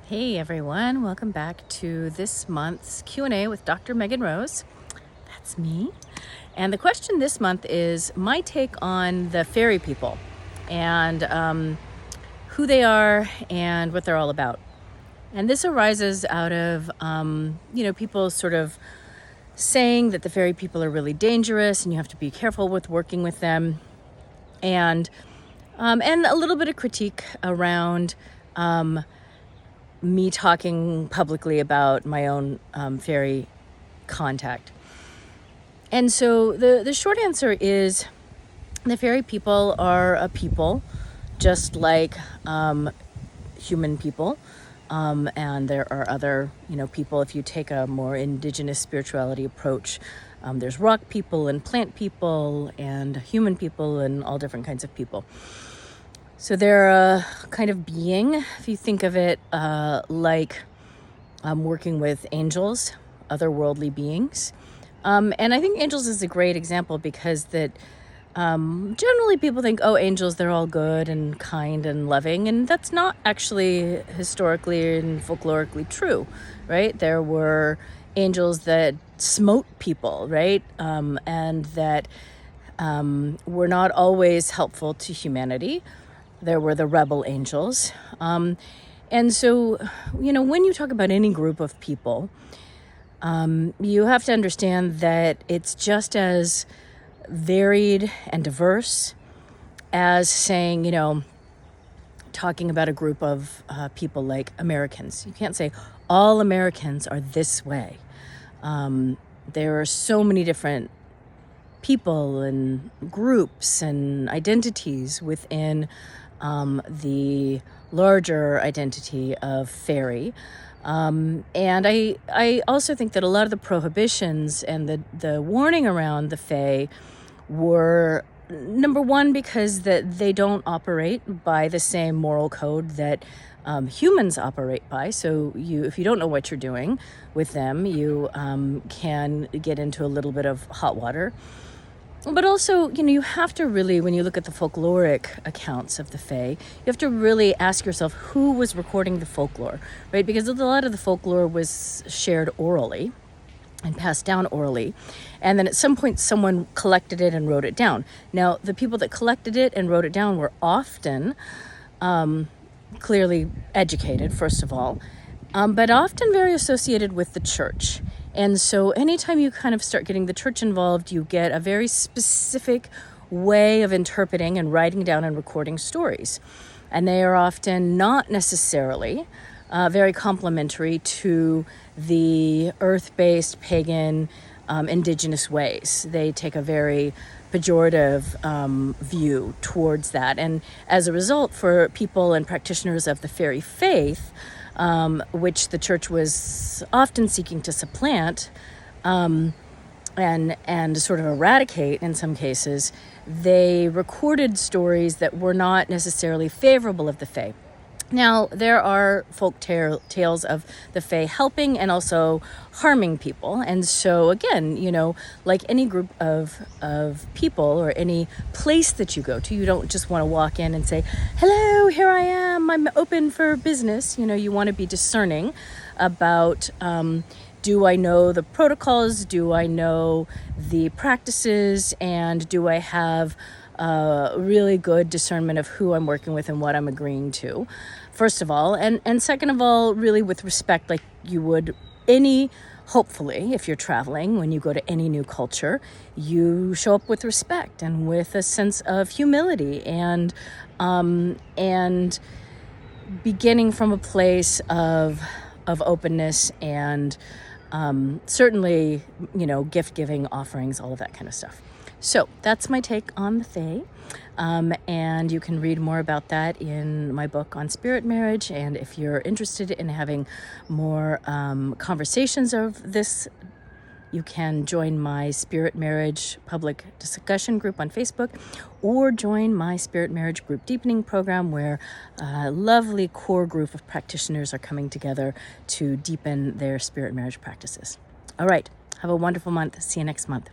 Hey everyone, welcome back to this month's Q&A with Dr. Megan Rose. That's me. And the question this month is my take on the fairy people and who they are and what they're all about. And this arises out of, people sort of saying that the fairy people are really dangerous and you have to be careful with working with them. And a little bit of critique around me talking publicly about my own fairy contact. And so the short answer is the fairy people are a people just like human people. And there are other, people, if you take a more indigenous spirituality approach, there's rock people and plant people and human people and all different kinds of people. So they're a kind of being, if you think of it like working with angels, otherworldly beings. And I think angels is a great example because that generally people think, oh, angels, they're all good and kind and loving. And that's not actually historically and folklorically true, right? There were angels that smote people, right? And that were not always helpful to humanity. There were the rebel angels. And so, when you talk about any group of people, you have to understand that it's just as varied and diverse as saying, talking about a group of people like Americans. You can't say all Americans are this way. There are so many different people and groups and identities within the larger identity of fairy. And I also think that a lot of the prohibitions and the warning around the fae were, number one, because that they don't operate by the same moral code that humans operate by. So if you don't know what you're doing with them, you can get into a little bit of hot water. But also, you have to really, when you look at the folkloric accounts of the fae, you have to really ask yourself who was recording the folklore, right? Because a lot of the folklore was shared orally and passed down orally. And then at some point, someone collected it and wrote it down. Now, the people that collected it and wrote it down were often clearly educated, first of all, but often very associated with the church. And so anytime you kind of start getting the church involved, you get a very specific way of interpreting and writing down and recording stories. And they are often not necessarily very complementary to the earth-based pagan indigenous ways. They take a very pejorative view towards that. And as a result, for people and practitioners of the fairy faith, which the church was often seeking to supplant and sort of eradicate in some cases, they recorded stories that were not necessarily favorable of the fae. Now, there are folk tales of the fae helping and also harming people. And so, again, like any group of people or any place that you go to, you don't just want to walk in and say, hello, here I am, I'm open for business. You want to be discerning about, do I know the protocols? Do I know the practices? And do I have really good discernment of who I'm working with and what I'm agreeing to, first of all. And second of all, really with respect, like you would hopefully, if you're traveling, when you go to any new culture, you show up with respect and with a sense of humility and beginning from a place of openness and certainly, gift-giving, offerings, all of that kind of stuff. So that's my take on the fae, and you can read more about that in my book on spirit marriage. And if you're interested in having more conversations of this, you can join my Spirit Marriage public discussion group on Facebook or join my Spirit Marriage group Deepening program, where a lovely core group of practitioners are coming together to deepen their spirit marriage practices. All right, have a wonderful month. See you next month.